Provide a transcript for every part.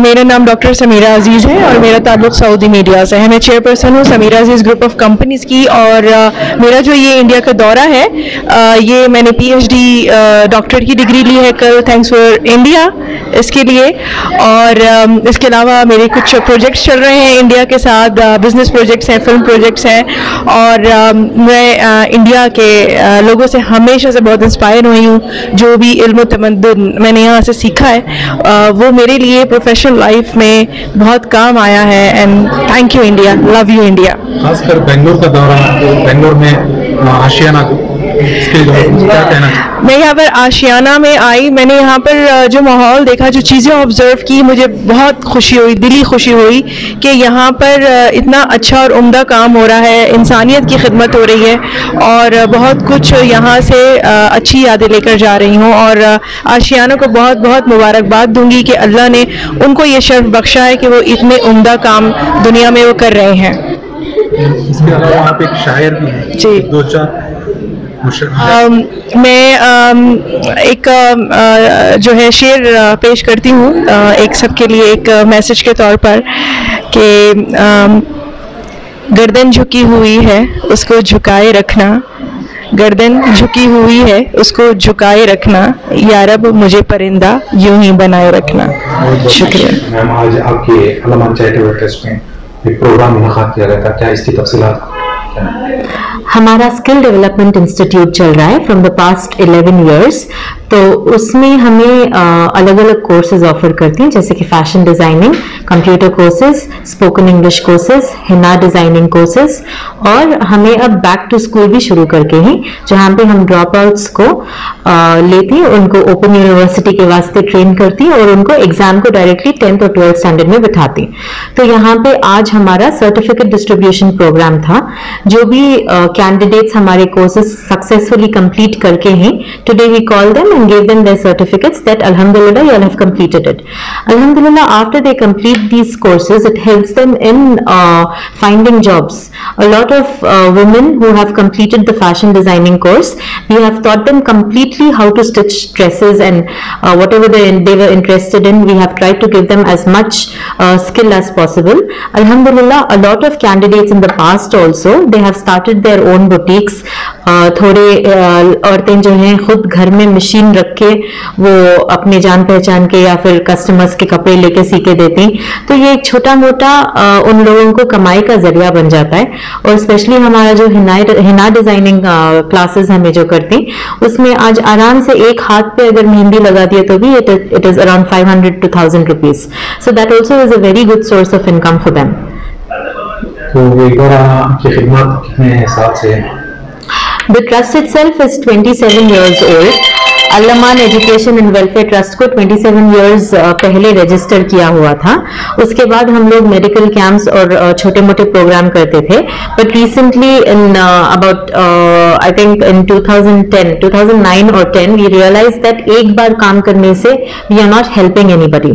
मेरा नाम डॉक्टर समीरा अजीज़ है और मेरा ताल्लुक़ सऊदी मीडिया से है। मैं चेयरपर्सन हूँ समीरा अजीज़ ग्रुप ऑफ कंपनीज़ की। और मेरा जो ये इंडिया का दौरा है, ये मैंने पीएचडी डॉक्टरेट की डिग्री ली है कल, थैंक्स फॉर इंडिया इसके लिए। और इसके अलावा मेरे कुछ प्रोजेक्ट्स चल रहे हैं इंडिया के साथ, बिजनेस प्रोजेक्ट्स हैं, फिल्म प्रोजेक्ट्स हैं। और मैं इंडिया के लोगों से हमेशा से बहुत इंस्पायर हुई हूँ। जो भी इल्म तमद्दुन मैंने यहाँ से सीखा है वो मेरे लिए प्रोफेशनल लाइफ में बहुत काम आया है। And thank you India, love you India. खासकर बेंगलोर का दौरा, बेंगलोर में आशियाना को क्या कहना? मैं यहाँ पर आशियाना में आई, मैंने यहाँ पर जो माहौल देखा, जो चीज़ें ऑब्जर्व की, मुझे बहुत खुशी हुई, दिली खुशी हुई कि यहाँ पर इतना अच्छा और उम्दा काम हो रहा है, इंसानियत की खिदमत हो रही है और बहुत कुछ यहाँ से अच्छी यादें लेकर जा रही हूँ। और आशियाना को बहुत बहुत मुबारकबाद दूंगी कि अल्लाह ने उनको ये शर्फ बख्शा है कि वो इतने उम्दा काम दुनिया में वो कर रहे हैं। इसके अलावा वहाँ पे एक शायर भी है जी, दो चार मैं एक जो है शेर पेश करती हूँ एक सबके लिए, एक मैसेज के तौर पर कि गर्दन झुकी हुई है उसको झुकाए रखना, गर्दन झुकी हुई है उसको झुकाए रखना, या रब मुझे परिंदा यूं ही बनाए रखना। शुक्रिया। मैम, आज आपके अलमान चैरिटेबल ट्रस्ट में एक प्रोग्राम मुनक़ाद किया गया था, क्या इसकी तफसीलात? हमारा स्किल डेवलपमेंट इंस्टीट्यूट चल रहा है फ्रॉम द पास्ट 11 इयर्स। तो उसमें हमें अलग अलग कोर्सेज ऑफर करती हैं, जैसे कि fashion designing, computer courses, spoken English courses, Hina designing courses. और हमें अब बैक टू स्कूल भी शुरू करके हैं, जहाँ पे हम ड्रॉप आउट्स को लेती हैं, उनको ओपन यूनिवर्सिटी के वास्ते ट्रेन करती हैं और उनको एग्जाम को डायरेक्टली 10th और 12th स्टैंडर्ड में बिठाती हैं। तो यहाँ पे आज हमारा सर्टिफिकेट डिस्ट्रीब्यूशन प्रोग्राम था। जो भी कैंडिडेट्स हमारे कोर्सेज सक्सेसफुली कंप्लीट करके हैं, today we call them and gave them their certificates that alhamdulillah you all have completed it. Alhamdulillah, after they complete these courses, it helps them in finding jobs. A lot of women who have completed the fashion designing course, we have taught them completely how to stitch dresses and whatever they were interested in, we have tried to give them as much skill as possible. Alhamdulillah, a lot of candidates in the past also, they have started their own boutiques. थोड़े औरतें जो हैं खुद घर में machine रख के वो अपने जान पहचान के या फिर कस्टमर्स के कपड़े लेके सी के देती। तो ये एक छोटा मोटा उन लोगों को कमाई का जरिया बन जाता है। और स्पेशली हमारा जो हिना डिजाइनिंग क्लासेस हमें जो करती, उसमें आज आराम से एक हाथ पे अगर मेहंदी लगा दिए तो भी it is around 500 to 1000 rupees. So that also is a very good source of income for them. तो एक बार आपकी खिदमत कितने साल से? The trust itself is 27 years old. Allaman education and welfare trust को 27 इयर्स पहले रजिस्टर किया हुआ था। उसके बाद हम लोग मेडिकल कैंप्स और छोटे मोटे प्रोग्राम करते थे। But recently in about I think in 2009 और 10 वी रियलाइज दैट एक बार काम करने से we are not helping anybody.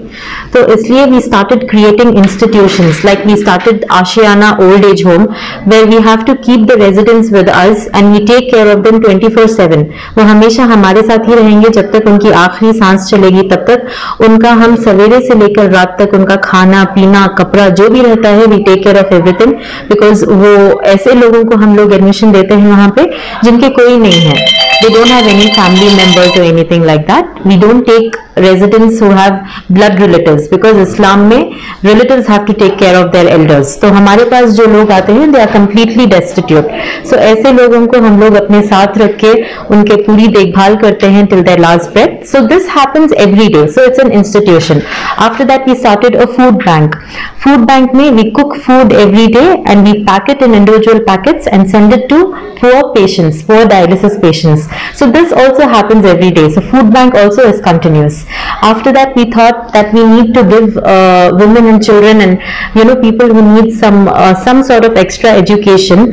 तो इसलिए we started creating institutions, like we started Aashiyana old age home, where we have to keep the residents with us and we take care of them 24/7। वो हमेशा हमारे साथ ही रहेंगे जब तक उनकी आखिरी सांस चलेगी, तब तक उनका हम सवेरे से लेकर रात तक उनका खाना पीना कपड़ा जो भी रहता है, we take care of everything. Because वो ऐसे लोगों को हम लोग एडमिशन देते हैं वहां पे जिनके कोई नहीं है, they don't have any family members or anything like that. We don't take residents who have blood relatives because Islam में relatives have to take care of their elders. तो हमारे पास जो लोग आते हैं they are completely destitute. So ऐसे लोगों को हम लोग अपने साथ रख के उनके पूरी देखभाल करते हैं till their last breath. So this happens every day. So it's an institution. After that we started a food bank. Food bank में we cook food every day and we pack it in individual packets and send it to poor patients, poor dialysis patients. So this also happens every day. So food bank also is continuous. After that we thought that we need to give women and children and people who need some sort of extra education.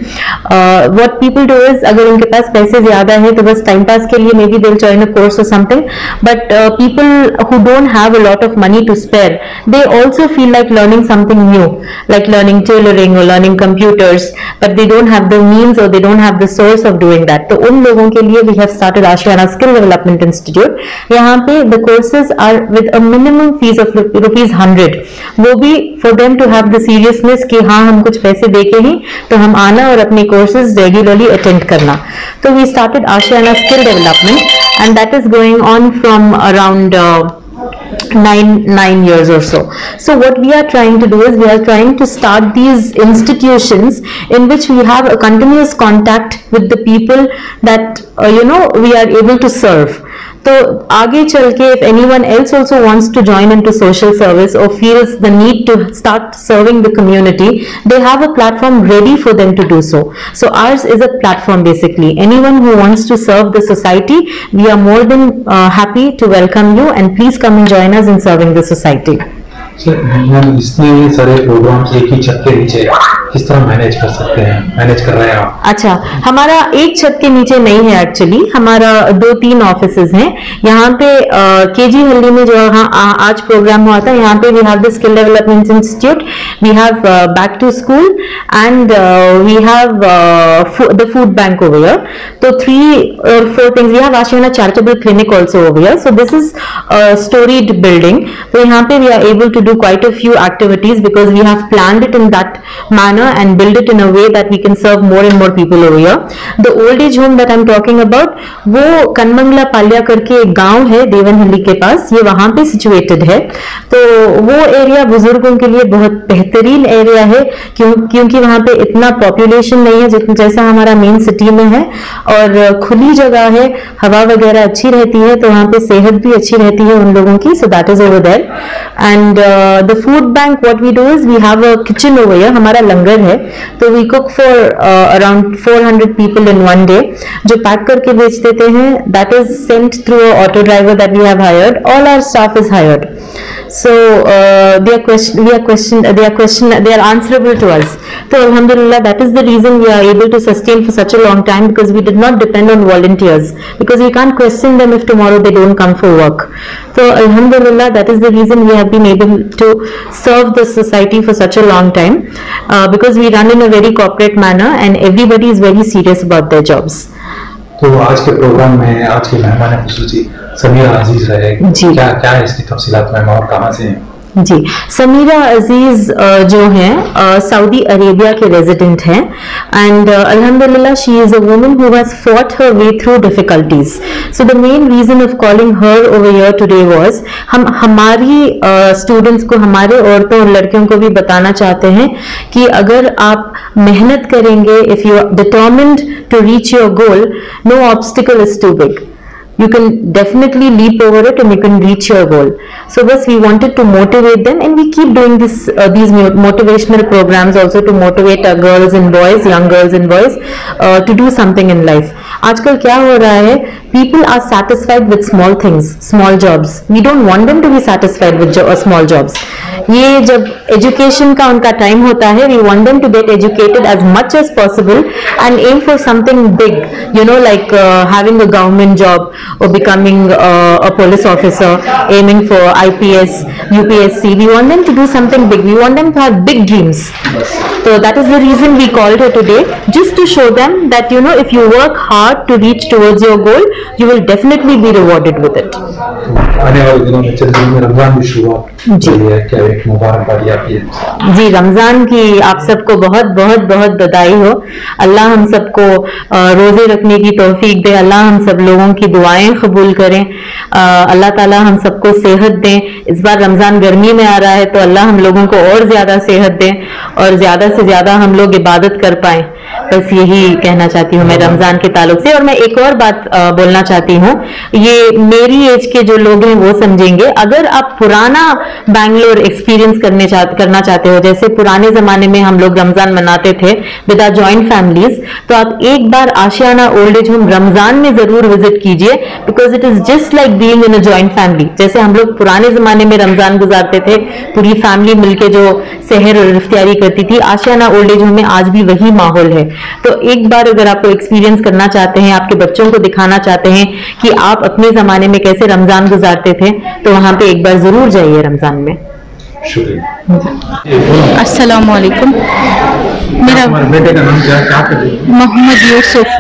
What people do is अगर उनके पास पैसे ज्यादा है तो बस time pass के लिए maybe they'll join a course or something. But people who don't have a lot of money to spare, they also feel like learning something new, like learning tailoring or learning computers, but they don't have the means or they don't have the source source of doing that. तो उन लोगों के लिए we have started Ashiana Skill Development Institute. यहाँ पे the courses are with a minimum fees of ₹100. वो भी for them to have the seriousness कि हाँ हम कुछ पैसे दे के ही तो हम आना और अपने courses regularly attend करना. तो we started Ashiana Skill Development and that is going on from around 9 years or so. So what we are trying to do is we are trying to start these institutions in which we have a continuous contact with the people that we are able to serve. तो आगे चल के if anyone else also wants to join into social service or feels the need to start serving the community, they have a platform ready for them to do so. So ours is a platform basically. Anyone who wants to serve the society, we are more than happy to welcome you and please come and join us in serving the society. Ma'am इसमें सारे programmes एक ही छत के नीचे किस तरह manage कर सकते हैं, मैनेज कर रहे हैं आप? अच्छा, हमारा एक छत के नीचे नहीं है एक्चुअली, हमारा 2-3 ऑफिसेज हैं. यहाँ पे केजी हल्दी में जो आज प्रोग्राम हुआ था, यहाँ पे we have the skill development institute, we have back to school and we have the food bank over here. तो 3 or 4 things. We have Aashiyana charitable clinic also over here. So this is storied building. तो यहाँ पे we are able to do quite a few activities because we have planned it in that manner and build it in a way that we can serve more and more people over here. The old age home that I'm talking about, वो कनमंगला पालिया करके एक गांव है देवनहल्ली के पास, ये वहां पे situated है. तो वो एरिया बुजुर्गों के लिए बहुत बेहतरीन एरिया है क्योंकि वहां पे इतना पॉपुलेशन नहीं है जैसा हमारा मेन सिटी में है और खुली जगह है, हवा वगैरह अच्छी रहती है, तो वहां पे सेहत भी अच्छी रहती है उन लोगों की. So that is over there. And the food bank, what we do is we have a kitchen over here. हमारा लंगर है, तो we cook for around 400 people in one day. जो पैक करके बेच देते हैं, that is sent through a auto driver that we have hired. All our staff is hired. So they are answerable to us. So alhamdulillah, that is the reason we are able to sustain for such a long time, because we did not depend on volunteers, because we can't question them if tomorrow they don't come for work. So alhamdulillah, that is the reason we have been able to serve the society for such a long time, because we run in a very corporate manner and everybody is very serious about their jobs. तो आज के programme में आज के मेहमान खुसूसी समीरा अजीज रहेगी. क्या है इसकी तफसीलात मैम और कहाँ से हैं? जी, समीरा अजीज जो हैं सऊदी अरेबिया के रेजिडेंट हैं एंड अल्हम्दुलिल्लाह she is a woman who has fought her way through difficulties. So the main reason of calling her over here today was हम हमारी स्टूडेंट्स को, हमारे औरतों और लड़कियों को भी बताना चाहते हैं कि अगर आप मेहनत करेंगे, if you are determined to reach your goal, no obstacle is too big. You can definitely leap over it and you can reach your goal. So thus we wanted to motivate them and we keep doing these motivational programs also to motivate our girls and boys, young girls and boys to do something in life. आजकल क्या हो रहा है, people are satisfied with small things, small jobs. We don't want them to be satisfied with small jobs. ये जब education का उनका time होता है, we want them to get educated as much as possible and aim for something big, like having a government job or becoming a police officer, aiming for IPS, UPSC. We want them to do something big. We want them to have big dreams. So that is the reason we called her today, just to show them that if you work hard to reach towards your goal, you will definitely be rewarded with it. आने वाले दिनों में चंद्र में रमजान की शुरुआत हुई है, क्या एक मुबारकबाद आपकी है? जी, रमजान की आप सबको बहुत बहुत बहुत बधाई हो. अल्लाह हम सबको रोजे रखने की तौफीक दे, अल्लाह हम सब लोगों की दुआएं कबूल करें, अल्लाह ताला हम सबको सेहत दें. इस बार रमजान गर्मी में आ रहा है तो अल्लाह हम लोगों को और ज्यादा सेहत दें और ज्यादा से ज्यादा हम लोग इबादत कर पाएं. बस यही कहना चाहती हूँ मैं रमजान के ताल्लुक से. और मैं एक और बात बोलना चाहती हूँ, ये मेरी एज के जो लोग हैं वो समझेंगे. अगर आप पुराना बैंगलोर एक्सपीरियंस करना चाहते हो, जैसे पुराने जमाने में हम लोग रमजान मनाते थे विद आवर जॉइंट फैमिलीज, तो आप एक बार आशियाना ओल्ड एज होम रमजान में जरूर विजिट कीजिए, because it is just like being in a joint family. जैसे हम लोग पुराने जमाने में रमजान गुजारते थे, पूरी फैमिली मिलके जो सहर और इफ्तियारी करती थी, आशियाना ओल्ड एज होम में आज भी वही माहौल है. तो एक बार अगर आपको एक्सपीरियंस करना चाहते हैं, आपके बच्चों को दिखाना चाहते हैं कि आप अपने जमाने में कैसे रमजान गुजारते थे, तो वहां पे एक बार जरूर जाइए रमजान में. शुक्रिया। अस्सलाम वालेकुम। मेरा हमारे बेटे का नाम क्या कर रही है? मोहम्मद यूसुफ।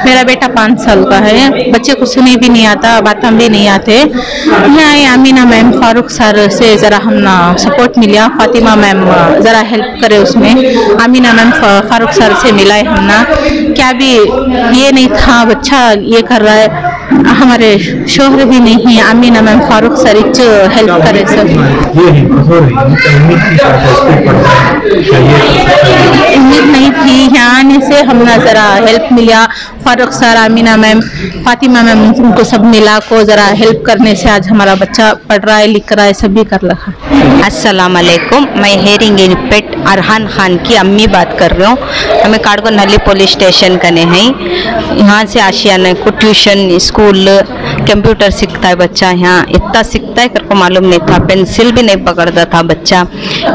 मेरा बेटा 5 साल का है। बच्चे को सुने भी नहीं आता, बातें भी नहीं आते। यहाँ आए अमीना मैम फारूक सर से ज़रा हम ना सपोर्ट मिला। फातिमा मैम ज़रा हेल्प करे उसमें। अमीना मैम फारूक सर से मिलाए हम ना। क्या भी ये नहीं था बच्चा ये कर रहा है, हमारे शोहर भी नहीं है। Amina ma'am Farooq sir help करे सर। ये ही कमजोर है, उम्मीद की स्कूल पढ़ता है, चाहिए उम्मीद नहीं थी, यहाँ आने से हम ना ज़रा हेल्प मिला। Farooq sir, Amina ma'am, Fatima ma'am, उनको सब मिला को ज़रा हेल्प करने से आज हमारा बच्चा पढ़ रहा है, लिख रहा है, सब भी कर रहा है। अस्सलाम वालेकुम। मैं हेरिंग पेट अरहान खान की अम्मी बात कर रही हूँ। हमें काड़गो नली पुलिस स्टेशन कने हैं। यहाँ से आशियाना को ट्यूशन स्कूल कंप्यूटर सीखता है बच्चा। यहाँ इतना सीखता है करको मालूम नहीं था, पेंसिल भी नहीं पकड़ता था बच्चा।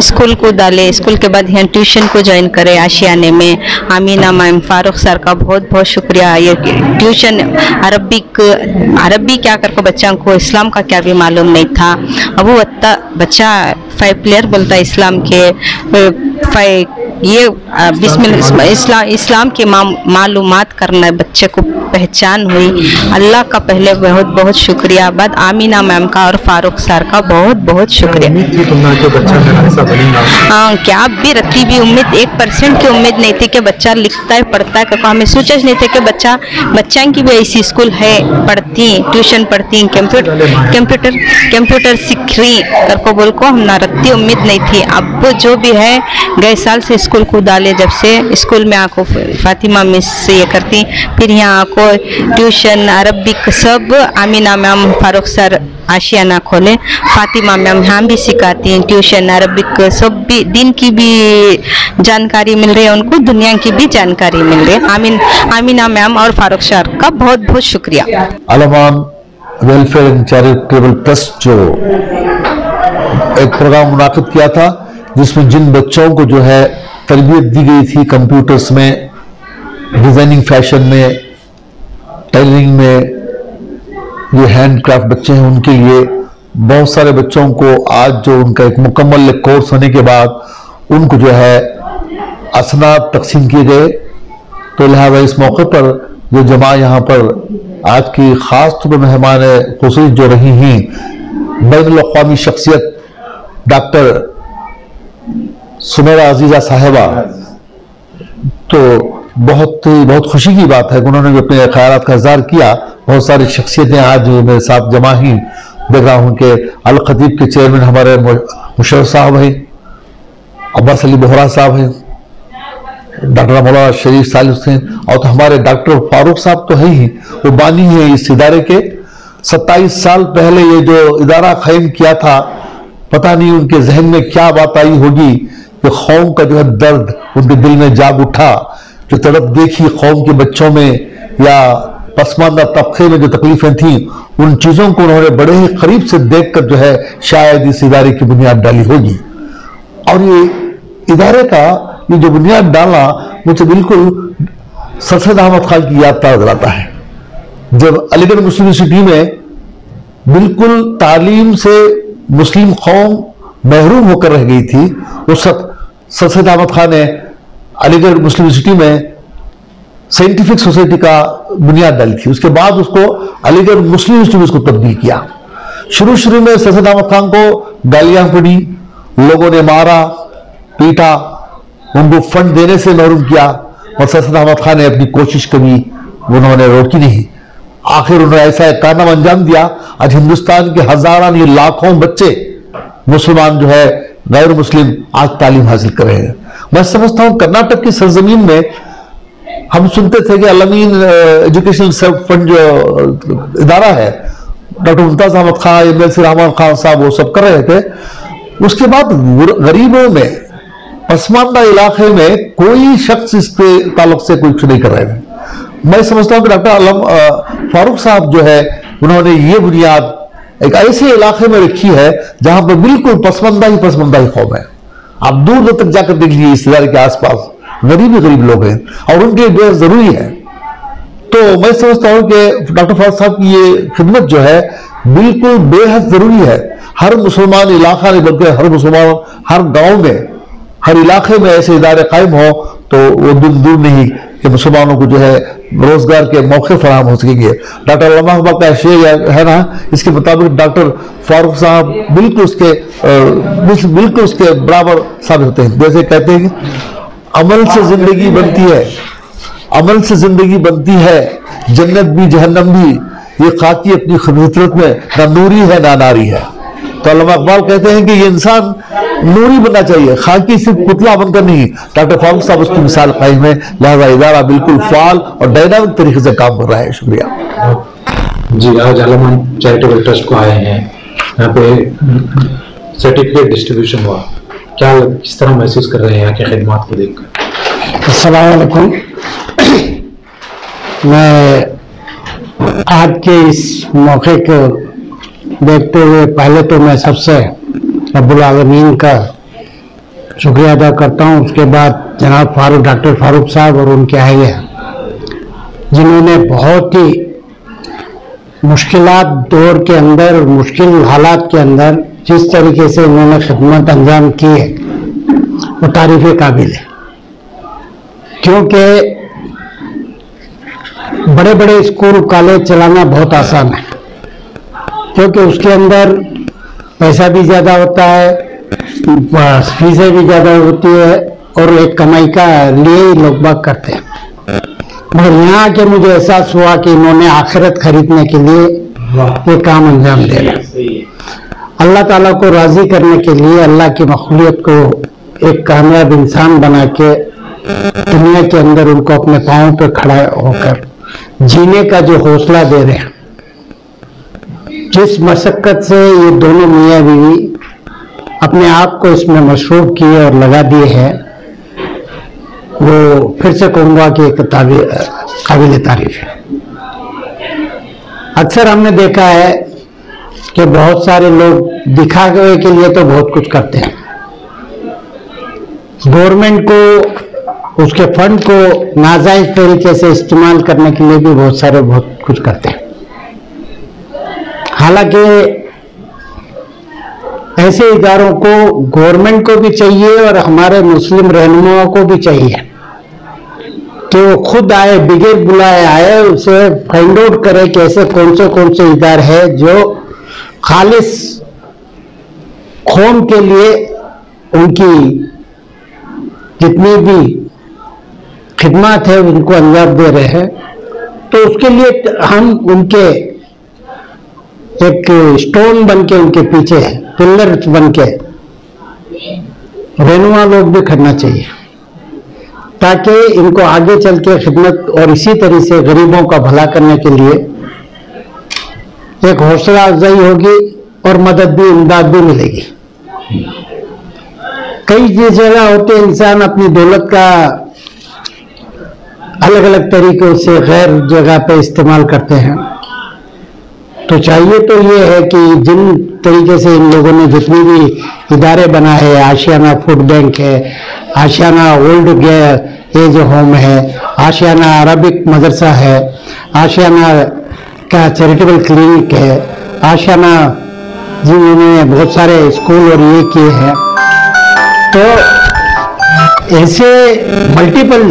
स्कूल को डाले, स्कूल के बाद यहाँ ट्यूशन को ज्वाइन करे आशियाने में। अमीना मैम फारूक सर का बहुत बहुत शुक्रिया। ये ट्यूशन अरबी क्या करको बच्चों को इस्लाम का क्या भी मालूम नहीं था। अब वो बच्चा 5 प्लेयर बोलता है इस्लाम के। ये बिस्मिल्लाह इस्लाम के मालूमात करना बच्चे को पहचान हुई। अल्लाह का पहले बहुत बहुत शुक्रिया, बाद आमीना मैम का और फारूक सर का बहुत बहुत शुक्रिया। हाँ, क्या भी रखती भी उम्मीद 1% की उम्मीद नहीं थी कि बच्चा लिखता है पढ़ता है। क्योंकि हमें सोचा नहीं थे कि बच्चा की भी ऐसी स्कूल है, पढ़ती ट्यूशन पढ़ती, कंप्यूटर सीख रही करको बोल को हम ना रखती उम्मीद नहीं थी। अब जो भी है गए साल से स्कूल को डाले, जब से स्कूल में आको फातिमा मिस से ये करती, फिर यहाँ आको ट्यूशन अरबिक सब अमीना मैम फारूक सर आशियाना खोले। फातिमा मैम यहाँ भी सिखाती हैं ट्यूशन अरबिक सब भी, दिन की भी जानकारी मिल रही है उनको, दुनिया की भी जानकारी मिल रही है। अमीना मैम और फारूक सर का बहुत बहुत शुक्रिया। अलमान वेलफेयर एंड चैरिटेबल ट्रस्ट जो एक प्रोग्राम मुनाकिद किया था, जिसमें जिन बच्चों को जो है तरबियत दी गई थी कंप्यूटर्स में, डिजाइनिंग फैशन में, टेलरिंग में, ये हैंडक्राफ्ट बच्चे हैं, उनके लिए बहुत सारे बच्चों को आज जो उनका एक मुकम्मल कोर्स होने के बाद उनको जो है असनाद तकसीम किए गए। तो लिहाजा इस मौके पर जो जमा यहाँ पर आज की खास तौर पर मेहमान खुसूस जो रही हैं, बैनुल अक़वामी शख्सियत डॉक्टर सुमेरा अजीजा साहिबा, तो बहुत खुशी की बात है कि उन्होंने अपने ख्यालात का इज़हार किया। बहुत सारी शख्सियतें आज मेरे साथ जमा ही देख रहा हूँ कि अल खतीब के चेयरमैन हमारे मुशर्रफ साहब हैं, अब्बास अली बोहरा साहब हैं, डॉक्टर मौलाना शरीफ सालिस हैं, और तो हमारे डॉक्टर फारूक साहब तो है ही, वो बानी है इस इदारे के। 27 साल पहले ये जो इदारा कायम किया था, पता नहीं उनके जहन में क्या बात आई होगी कि कौम का जो है दर्द उनके दिल में जाग उठा, जो तड़प देखी कौम के बच्चों में या पसमानदा तबके में जो तकलीफें थी, उन चीज़ों को उन्होंने बड़े ही करीब से देखकर जो है शायद इस इदारे की बुनियाद डाली होगी। और ये इदारे का ये जो बुनियाद डाला, मुझे बिल्कुल सरसद अहमद खान की याद ताज़ा दिलाता है। जब अलीगढ़ मुस्लिम यूनिवर्सिटी में बिल्कुल तालीम से मुस्लिम कौम महरूम होकर रह गई थी, उस वक्त सरसद अहमद खान ने अलीगढ़ मुस्लिम यूनिवर्सिटी में साइंटिफिक सोसाइटी का बुनियाद डाली थी। उसके बाद उसको अलीगढ़ मुस्लिम यूनिवर्सिटी में उसको तब्दील किया। शुरू में सरसद अहमद खान को गालियां पड़ी, लोगों ने मारा पीटा, उनको फंड देने से महरूम किया, और सरसद अहमद खान ने अपनी कोशिश कभी उन्होंने रोकी नहीं। आखिर उन्होंने ऐसा एक कारनामा अंजाम दिया, आज हिंदुस्तान के हजारों ये लाखों बच्चे मुसलमान जो है गैर मुस्लिम आज तालीम हासिल कर रहे हैं। मैं समझता हूं कर्नाटक की सरजमीन में हम सुनते थे कि अलमीन एजुकेशनल सेल्फ फंड जो इदारा है, डॉक्टर मुमताज अहमद खान, एमएलसी रहमान खान साहब वो सब कर रहे थे। उसके बाद गरीबों में, पसमानदा इलाके में कोई शख्स इसके ताल्लुक से कुछ नहीं कर रहे थे। मैं समझता हूं कि डॉक्टर फारूक साहब जो है, उन्होंने ये बुनियाद एक ऐसे इलाके में रखी है जहां पर बिल्कुल पसमानदा ही कौम है। आप दूर दूर तक जाकर देख लीजिए, इस इदारे के आसपास गरीब लोग हैं और उनके लिए जरूरी है। तो मैं समझता हूं कि डॉक्टर फारूक साहब की ये खिदमत जो है बिल्कुल बेहद जरूरी है। हर मुसलमान इलाका नहीं बल्कि हर मुसलमान, हर गांव में, हर इलाके में ऐसे इदारे कायम हो तो वो दिन दूर नहीं कि मुसलमानों को जो है रोजगार के मौके फराहम हो सकेंगे। डॉक्टर अल्लामा इकबाल का शेर है ना, इसके मुताबिक डॉक्टर फारूक साहब बिल्कुल उसके बराबर साबित होते हैं। जैसे कहते हैं कि अमल से जिंदगी बनती है, अमल से जिंदगी बनती है, जन्नत भी जहन्नम भी, ये खाकी अपनी फितरत में ना नूरी है ना नारी है। तो अल्लामा इकबाल कहते हैं कि ये इंसान नूरी बनना चाहिए, खाकी सिर्फ पुतला बनकर नहीं। डॉक्टर फारूक साहब उसकी मिसाल कायम है, लिहाजा इदारा बिल्कुल फाल और डायनामिक तरीके से काम कर रहा है। शुक्रिया जी। आज अल-अमान चैरिटेबल ट्रस्ट को आए हैं, यहाँ पे सर्टिफिकेट डिस्ट्रीब्यूशन हुआ, क्या किस तरह महसूस कर रहे हैं यहाँ की खिदमत को देखकर? अस्सलाम वालेकुम। मैं आज के इस मौके को देखते हुए पहले तो मैं सबसे रब्बुल आलमीन का शुक्रिया अदा करता हूँ। उसके बाद जनाब डॉक्टर फारूक साहब और उनके अहलिया, जिन्होंने बहुत ही मुश्किलात दौर के अंदर, मुश्किल हालात के अंदर जिस तरीके से उन्होंने खिदमत अंजाम की है वो तारीफ़ काबिल है। क्योंकि बड़े बड़े स्कूल कॉलेज चलाना बहुत आसान है, क्योंकि उसके अंदर पैसा भी ज़्यादा होता है, फीसें भी ज़्यादा होती है और एक कमाई का लिए ही लोग बाग करते हैं। मगर यहाँ के मुझे एहसास हुआ कि इन्होंने आखिरत खरीदने के लिए ये काम अंजाम दे रहे। अल्लाह ताला को राज़ी करने के लिए, अल्लाह की मखलूक़ को एक कामयाब इंसान बना के दुनिया के अंदर उनको अपने पाँव पे खड़ा होकर जीने का जो हौसला दे रहे हैं। जिस मशक्क़त से ये दोनों मियाँ बीवी अपने आप को इसमें मशरूफ किए और लगा दिए हैं, वो फिर से कहूँगा कि एक काबिल तारीफ है। अक्सर हमने देखा है कि बहुत सारे लोग दिखावे के लिए तो बहुत कुछ करते हैं, गवर्नमेंट को, उसके फंड को नाजायज तरीके से इस्तेमाल करने के लिए भी बहुत कुछ करते हैं। हालांकि ऐसे इदारों को गवर्नमेंट को भी चाहिए और हमारे मुस्लिम रहनुमाओं को भी चाहिए कि वो खुद आए, बिगैर बुलाए आए, उसे फाइंड आउट करे कि ऐसे कौन से इदारे हैं जो खालिस कौम के लिए उनकी जितनी भी खिदमत है उनको अंजाम दे रहे हैं। तो उसके लिए हम उनके एक स्टोन बन के, उनके पीछे पिलर बन के रहनुमा लोग भी खड़ना चाहिए, ताकि इनको आगे चल के खिदमत और इसी तरह से गरीबों का भला करने के लिए एक हौसला अफजाई होगी और मदद भी, इमदाद भी मिलेगी। कई जगह होते इंसान अपनी दौलत का अलग अलग तरीकों से गैर जगह पे इस्तेमाल करते हैं। तो चाहिए तो ये है कि जिन तरीके से इन लोगों ने जितनी भी इदारे बनाए हैं, आशियाना फूड बैंक है, आशियाना ओल्ड एज होम है, आशियाना अरबिक मदरसा है, आशियाना का चैरिटेबल क्लिनिक है, आशियाना जिन्होंने बहुत सारे स्कूल और ये किए हैं। तो ऐसे मल्टीपल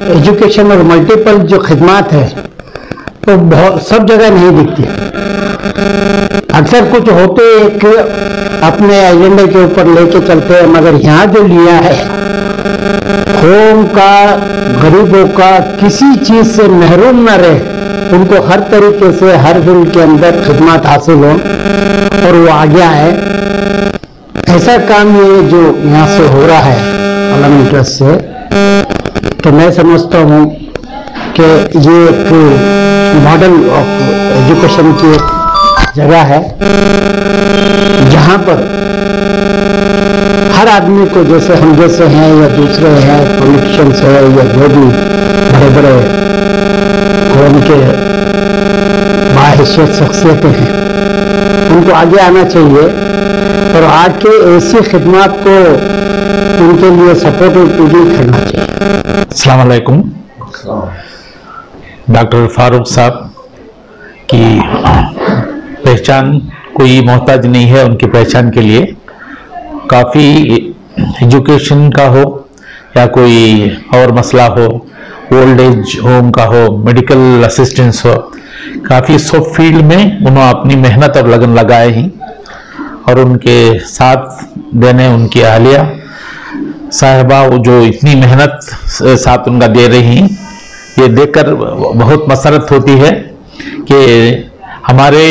एजुकेशन और मल्टीपल जो खिदमत है तो बहुत सब जगह नहीं दिखती। अक्सर कुछ होते एक अपने एजेंडे के ऊपर लेके चलते हैं, मगर यहाँ जो लिया है कौम का, गरीबों का किसी चीज से महरूम न रहे, उनको हर तरीके से हर फील्ड के अंदर खिदमत हासिल हो और वो आगे आए, ऐसा काम ये जो यहाँ से हो रहा है अल-अमान ट्रस्ट से, तो मैं समझता हूँ कि ये एक मॉडल ऑफ एजुकेशन की एक जगह है जहाँ पर हर आदमी को, जैसे हम जैसे हैं या दूसरे हैं, पॉलिटिशियंस है या जो भी बड़े बड़े कौम के बाहैसियत शख्सियतें हैं, उनको आगे आना चाहिए और आके ऐसी खिदमत को उनके लिए सपोर्टिव करना चाहिए। अस्सलाम वालेकुम। डॉक्टर फारूक साहब की पहचान कोई मोहताज नहीं है उनकी पहचान के लिए। काफ़ी एजुकेशन का हो या कोई और मसला हो, ओल्ड एज होम का हो, मेडिकल असिस्टेंस हो, काफ़ी सब फील्ड में उन्होंने अपनी मेहनत और लगन लगाए ही। और उनके साथ देने उनकी अहलिया साहिबा जो इतनी मेहनत साथ उनका दे रही हैं, ये देखकर बहुत मसरत होती है कि हमारे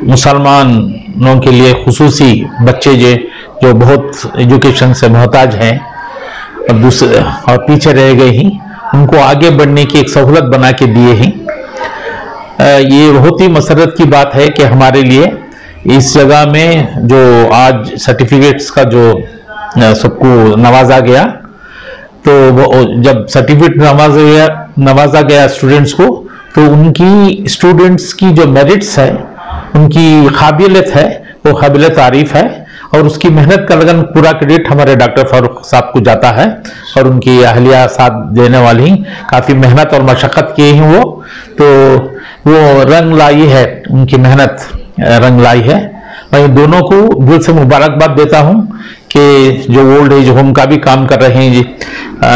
मुसलमानों के लिए खुसूसी बच्चे जो बहुत एजुकेशन से मोहताज हैं और दूसरे और पीछे रह गए ही, उनको आगे बढ़ने की एक सहूलत बना के दिए हैं। ये बहुत ही मसरत की बात है कि हमारे लिए इस जगह में जो आज सर्टिफिकेट्स का जो सबको नवाजा गया, तो वो जब सर्टिफिकेट नवाजा गया स्टूडेंट्स को, तो उनकी स्टूडेंट्स की जो मेरिट्स है, उनकी काबिलियत है, वो काबिल तारीफ है। और उसकी मेहनत का लगन पूरा क्रेडिट हमारे डॉक्टर फारूक साहब को जाता है और उनकी अहलिया साथ देने वाली काफ़ी मेहनत और मशक्क़त किए हैं वो रंग लाई है, उनकी मेहनत रंग लाई है। मैं दोनों को दिल से मुबारकबाद देता हूं कि जो ओल्ड एज होम का भी काम कर रहे हैं,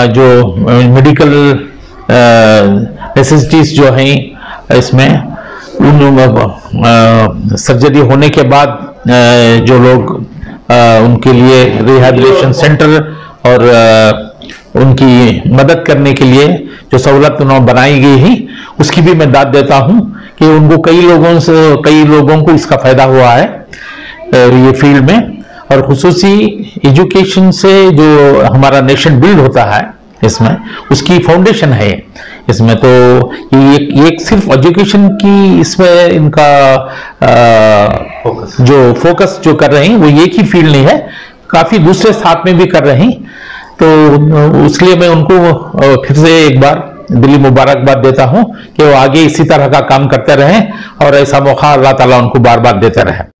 जो मेडिकल नेसेसिटीज जो हैं इसमें, उन सर्जरी होने के बाद जो लोग उनके लिए रिहैबिलिटेशन सेंटर और उनकी मदद करने के लिए जो सहूलत उन्होंने बनाई गई है, उसकी भी मैं दाद देता हूं कि उनको कई लोगों को इसका फायदा हुआ है ये फील्ड में। और खुसूसी एजुकेशन से जो हमारा नेशन बिल्ड होता है, इसमें उसकी फाउंडेशन है इसमें। तो ये एक सिर्फ एजुकेशन की इसमें इनका जो फोकस जो कर रहे हैं वो एक ही फील्ड नहीं है, काफी दूसरे साथ में भी कर रहे हैं। तो उसके लिए मैं उनको फिर से एक बार दिली मुबारकबाद देता हूं कि वो आगे इसी तरह का काम करते रहें और ऐसा मौका अल्लाह ताला उनको बार बार देते रहे।